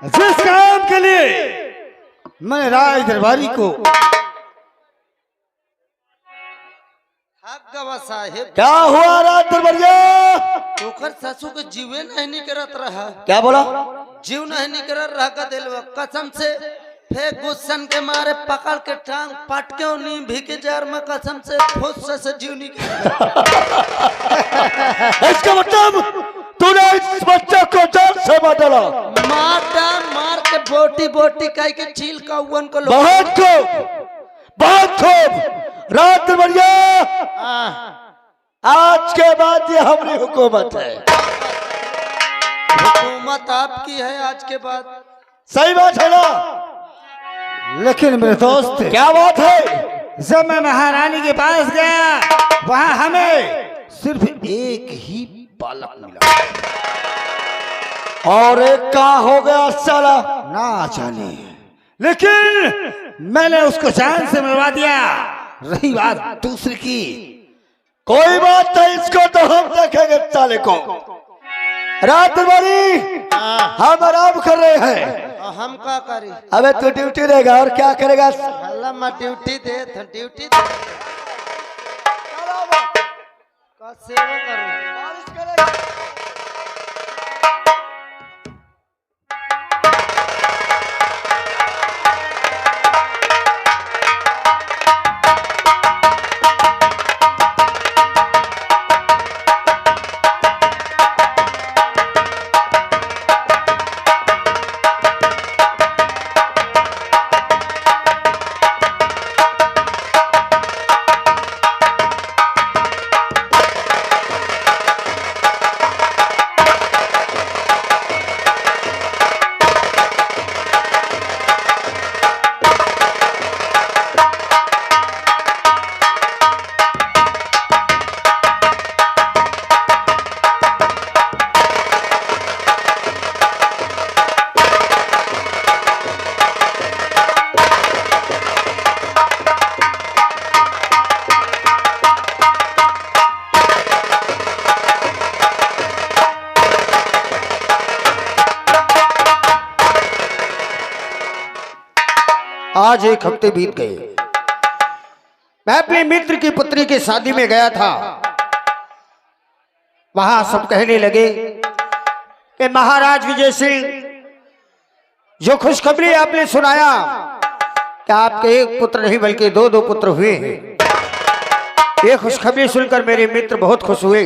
जिस काम के लिए मैं राज दरबारी को साहेब क्या हुआ राज दरबारिया? ओकर सासू के जीवे नहीं करत रहा। क्या बोला? जीव नहीं करत रहा का दिलवा कसम से फेंक गुस्सन के मारे पकड़ के टांग पट के नी भीगे जार में कसम से फुस से जीव नहीं इसका मतलब तूने इस बच्चे को जान से मार डाला। मार के बोटी बोटी कह के चील का उन को बहुत खूब राज दरबारिया, आज के बाद ये हमारी हुकूमत है। हुकूमत आपकी है आज के बाद। सही बात है ना? लेकिन मेरे दोस्त क्या बात है? जब मैं महारानी के पास गया वहां हमें सिर्फ एक ही बालक मिला और एक का हो गया साला ना जाने, लेकिन मैंने उसको जान से मरवा दिया। रही बात दूसरी की, कोई बात नहीं, इसको तो हम देखेंगे साले को। रात दरबारी हम आराम कर रहे हैं। हम क्या करें? अबे तू ड्यूटी देगा और क्या करेगा? अल्लाह मैं ड्यूटी दे तो ड्यूटी दे का सेवा करूं। आज एक हफ्ते बीत गए। मैं अपने मित्र की पुत्री की शादी में गया था। वहां सब कहने लगे कि महाराज विजय सिंह, जो खुशखबरी आपने सुनाया कि आपके एक पुत्र नहीं बल्कि दो पुत्र हुए हैं, ये खुशखबरी सुनकर मेरे मित्र बहुत खुश हुए।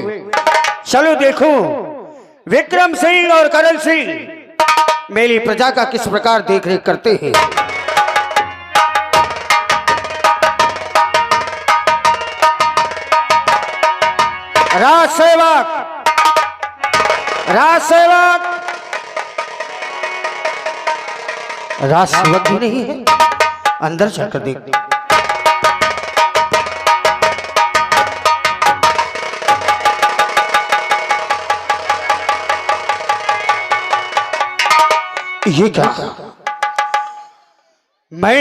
चलो देखो विक्रम सिंह और करण सिंह मेरी प्रजा का किस प्रकार देखरेख करते हैं। राज सेवक भी नहीं है, अंदर चलकर देख। ये क्या? मैं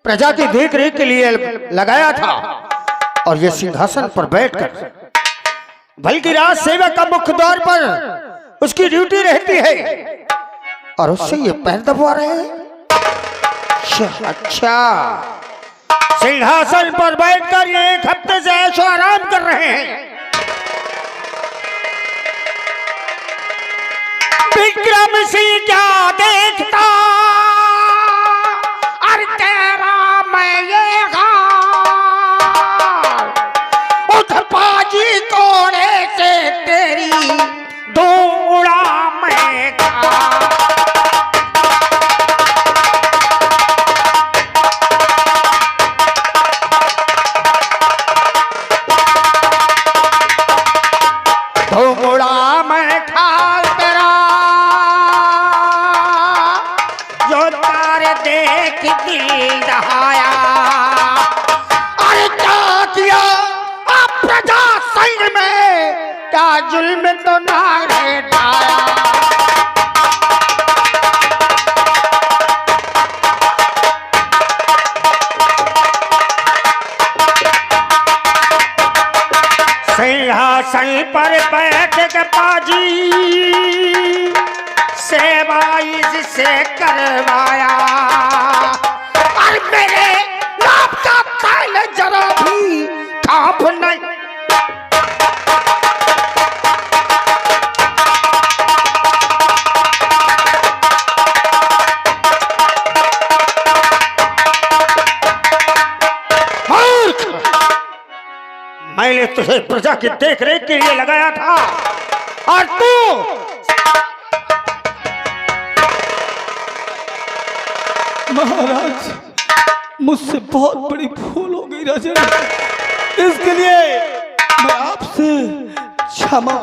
प्रजा की देख रेख के लिए लगाया था और ये सिंहासन पर बैठकर, बल्कि राज सेवक का मुख्य द्वार पर उसकी ड्यूटी रहती है और उससे ये पैर दबा रहे हैं। अच्छा, सिंहासन पर बैठकर ये एक हफ्ते से ऐशो आराम कर रहे हैं। विक्रम सिंह क्या देखता और तेरा मैं ये पाजी कोड़े से तेरी दौड़ा मैं दौड़ा मैं खा तेरा, जो तारे देख दिल दहाया। अरे क्या किया प्रजा संग में, क्या जुल्म तो ना ढाया। सिंहासन पर बैठ के पाजी सेवा इससे करवाया, और मेरे नाम का खाल जरा भी काफ नहीं। मैंने तुझे प्रजा की देख रेख के लिए लगाया था, और तू महाराज, मुझसे बहुत बड़ी भूल हो गई राजन, इसके लिए मैं आपसे क्षमा।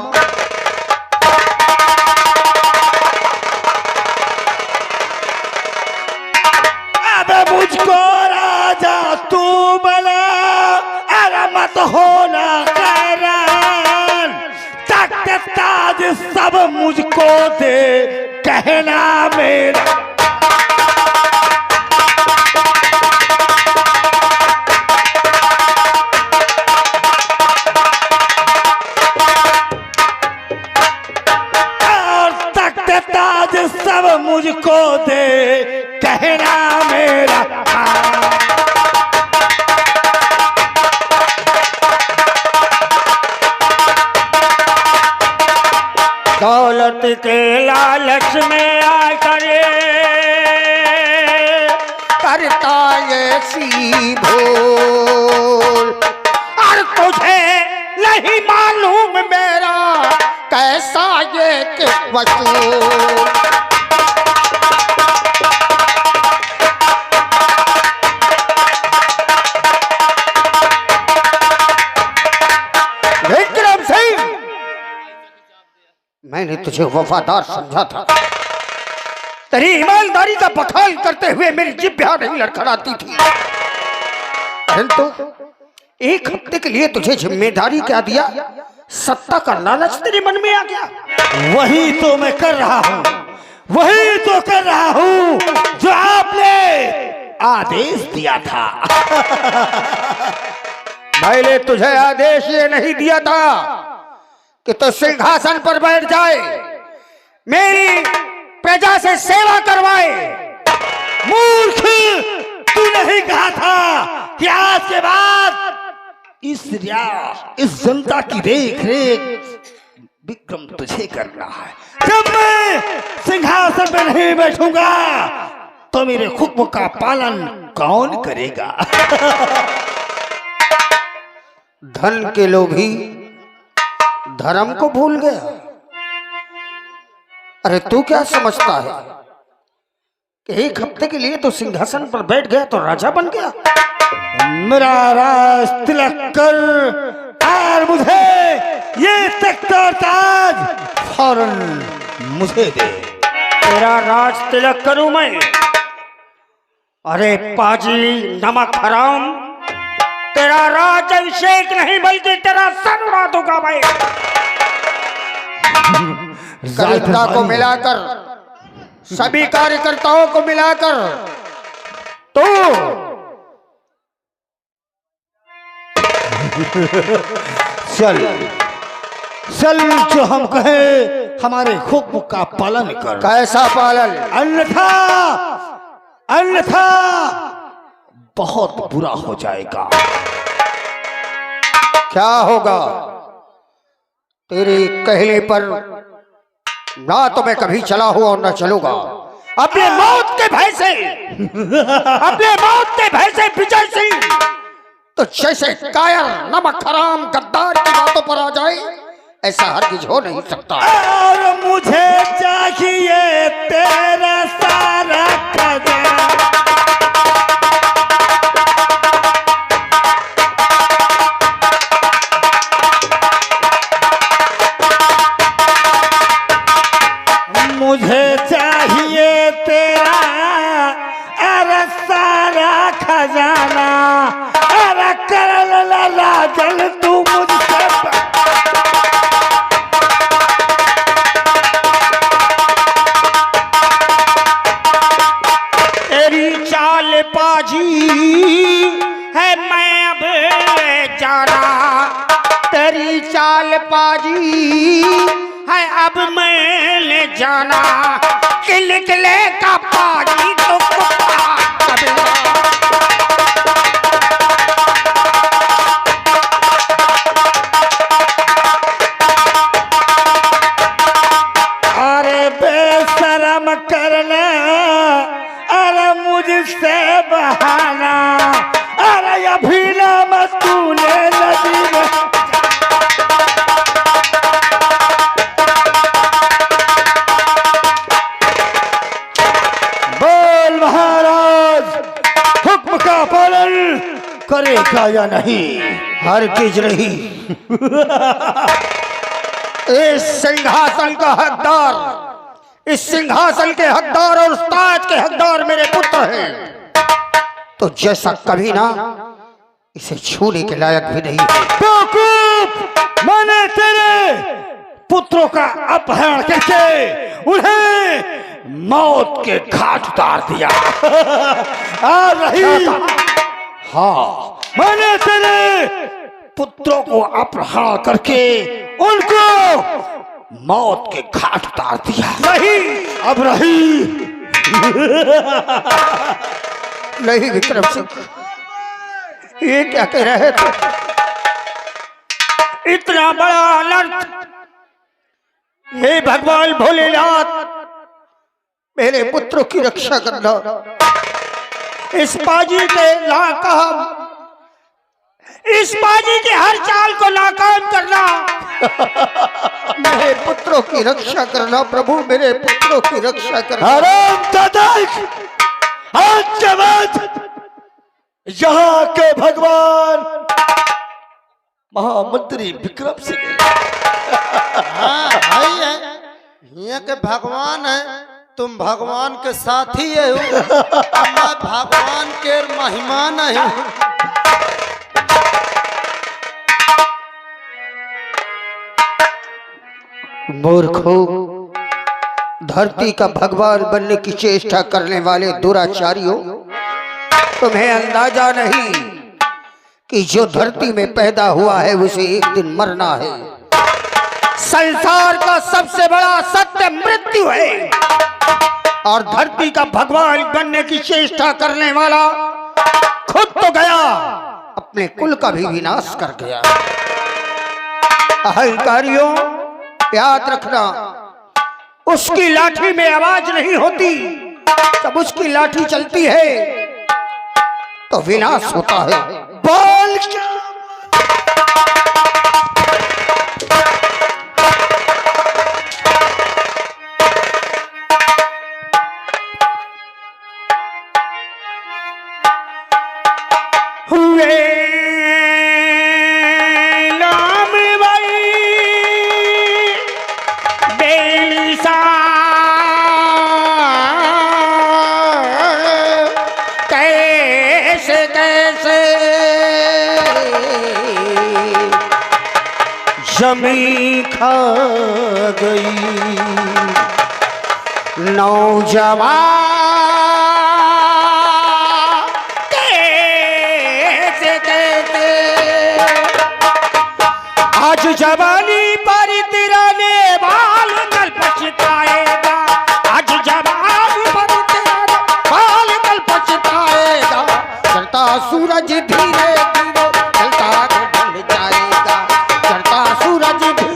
अब मुझको राजा तू बना, अरे मत होना हैरान, तख्त ताज सब मुझको दे कहना मेरा। ताज सब मुझको दे कहना मेरा। दौलत के लालच में आकर करता ये सी भूल, और तुझे नहीं मालूम मेरा कैसा ये वसूल। विक्रम सिंह, मैंने तुझे वफादार समझा था, तेरी ईमानदारी का बखान करते हुए मेरी जिह्वा नहीं लड़खड़ाती थी, परंतु एक हफ्ते के लिए तुझे जिम्मेदारी क्या दिया, सत्ता का लालच तेरे मन में आ गया। वही तो मैं कर रहा हूँ, वही तो कर रहा हूँ जो आपने आदेश दिया था। मैंने तुझे आदेश ये नहीं दिया था कि तू सिंहासन पर बैठ जाए, मेरी प्रजा से सेवा करवाए। मूर्ख, तू नहीं कहा था कि आज के बाद इस जनता की देख रेख विक्रम तुझे करना है। जब मैं सिंहासन पे नहीं बैठूंगा तो मेरे हुक्म का पालन कौन करेगा? धन के लोभी धर्म को भूल गया। अरे तू क्या समझता है कि एक हफ्ते के लिए तो सिंहासन पर बैठ गया तो राजा बन गया? मेरा राज तिलक कर और मुझे ये तख्त और ताज फौरन मुझे दे। तेरा राज तिलक करूं मैं? अरे पाजी नमक हराम, तेरा राज अभिषेक नहीं बल्कि तेरा सर उड़ा दूंगा मैं। कलिता को मिलाकर, सभी कार्यकर्ताओं को मिलाकर तो चल चल, जो हम कहे हमारे हुक्म का पालन कर। कैसा पालन? अन्यथा अन्यथा बहुत बुरा हो जाएगा। क्या होगा? तेरे कहने पर ना तो मैं कभी चला हुआ और ना चलूंगा। अपने मौत के भय से अपने मौत के भय से विजय सिंह तो जैसे कायर नमक हराम गद्दार की बातों पर आ जाए, ऐसा हरगिज हो नहीं सकता। और मुझे चाहिए तेरा सारा खजाना। मुझे चाहिए तेरा अरे सारा खजाना। अरे कर ला जल तू मुझसे। तेरी चाल बाजी है मैं अब जाना, तेरी चाल बाजी है अब मैं ले जाना। कि निकले का पानी तो कुत्ता कबीरा। अरे बेशरम करना, अरे मुझसे बहाना, अरे अभी ना तूने नदी में। बोल महाराज, हुक्म का पालन करेगा या नहीं? हर चीज रही। इस सिंहासन का हकदार, इस सिंहासन के हकदार और उस्ताद के हकदार मेरे पुत्र हैं, तो जैसा कभी ना इसे छूने के लायक भी नहीं है। बेवकूफ, मैंने तेरे पुत्रों का अपहरण करके उन्हें मौत के घाट उतार दिया। आ रही, हाँ, मैंने तेरे पुत्रों को अपहरण करके उनको मौत के घाट उतार दिया। नहीं, अब रही नहीं विक्रम सिंह, ये क्या कह रहे थे? इतना बड़ा अनर्थ, हे भगवान भोलेनाथ, मेरे पुत्रों की रक्षा करना, इस बाजी के नाकाम, इस बाजी के हर चाल को नाकाम करना, मेरे पुत्रों की रक्षा करना प्रभु, मेरे पुत्रों की रक्षा करना। हराम दादा, आज के बाद यहाँ के भगवान महामंत्री विक्रम सिंह। हाँ भाई है, यहाँ के भगवान है, तुम भगवान के साथी है हो, मैं भगवान के मेहमान है। मूर्खों, धरती का भगवान बनने की चेष्टा करने वाले दुराचारियों, तुम्हें अंदाजा नहीं कि जो धरती में पैदा हुआ है उसे एक दिन मरना है। संसार का सबसे बड़ा सत्य मृत्यु है, और धरती का भगवान बनने की चेष्टा करने वाला खुद तो गया, अपने कुल का भी विनाश कर गया। अहंकारियों, याद रखना, उसकी लाठी में आवाज नहीं होती, जब उसकी लाठी चलती है तो विनाश होता है। बोल क्या? हुए नाम भाई बेलिसा, कैसे कैसे जमी खा गई नौजवान, आज जवानी पर तेरा ने बाल कल पछताएगा, आज जवानी पर तेरा ने बाल कल पछताएगा। चलता सूरज धीरे धीरे चलता ढल जाएगा, चलता सूरज धीरे।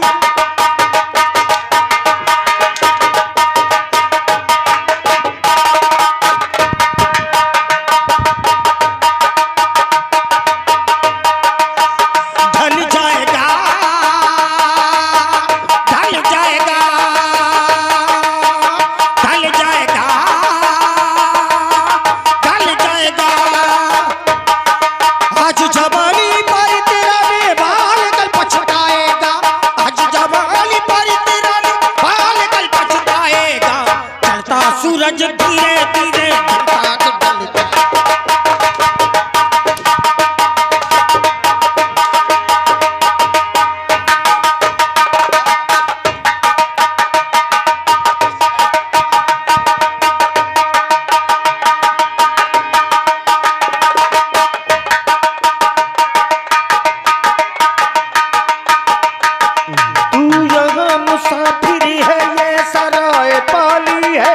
सूरज धीरे धीरे मुसाफिर है, ये सराय पाली है।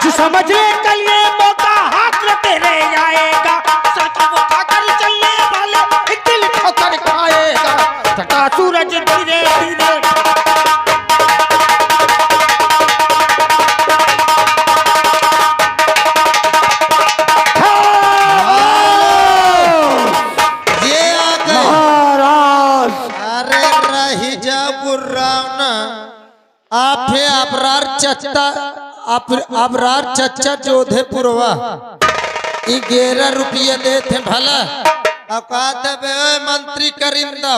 आज समझ ले कल ये मौका हाथ में तेरे आएगा, सच उठाकर चलने वाले एक दिल ठोकर खाएगा, छटा सूरज धीरे धीरे। ये आ गए महाराज। अरे रही जा गुर्राव ना आप है अबरार चच्चा अबरार चच्चा जोधेपुरवा 11 रुपये देते भला औकात बे मंत्री करिंदा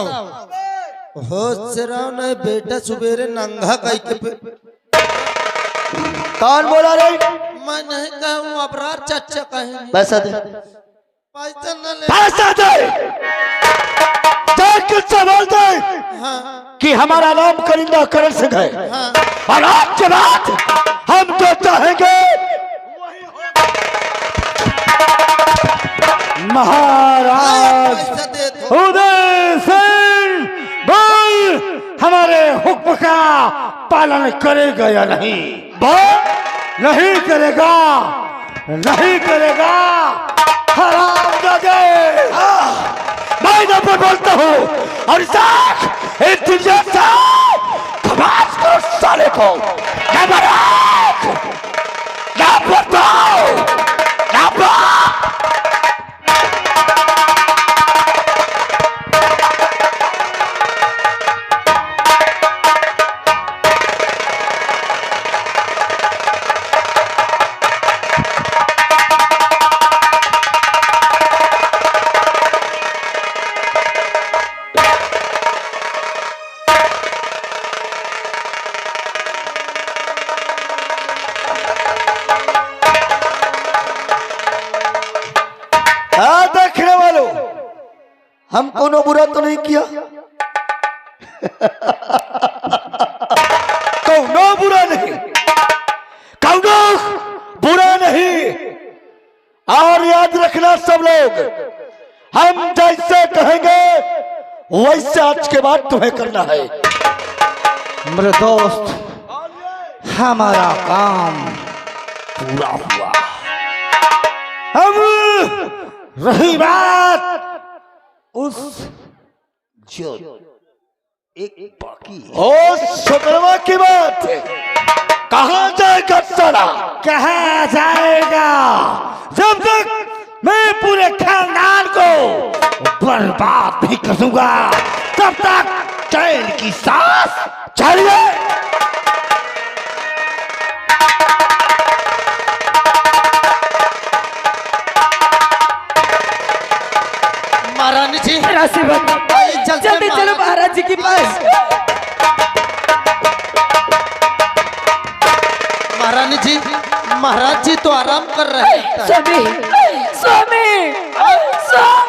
होश से रहो नहीं बेटा सुबेरे नंगा कई के कौन बोला रे? मैं नहीं कहूँ अबरार चच्चा कहें पैसा दे, पैसा न ले पैसा दे, देख किससे बोल दे हाँ कि हमारा नाम करिंदा करण सिंह है, हाँ और आज के बाद हम तो चाहेंगे महाराज पैसा दे दो उदय सिंह बोल हमारे हुक्म का पालन करेगा या नहीं? बोल नहीं करेगा, नहीं करेगा। हरामजादे, मैं इधर पर बोलता हूँ और साख इस दुनिया से खमास करो साले को। नंबर 1 नंबर 2 नंबर देखने वालों, हम कोनो बुरा तो नहीं किया, कोनो बुरा नहीं, कोनो बुरा नहीं। और याद रखना सब लोग, हम जैसे कहेंगे वैसे आज के बाद तुम्हें करना है। मेरे दोस्त, हमारा काम पूरा हुआ। अब रही बात उस जो एक बाकी ओ शुक्रवा की बात है, कहाँ जाएगा साला? कहाँ जाएगा? जब तक मैं पूरे खानदान को बर्बाद नहीं कर दूंगा तब तक चैन की सांस चलिए। महारानी जी जल्दी चलो महाराज जी के पास। महारानी जी, महाराज जी तो आराम कर रहे हैं। स्वामी स्वामी स्वामी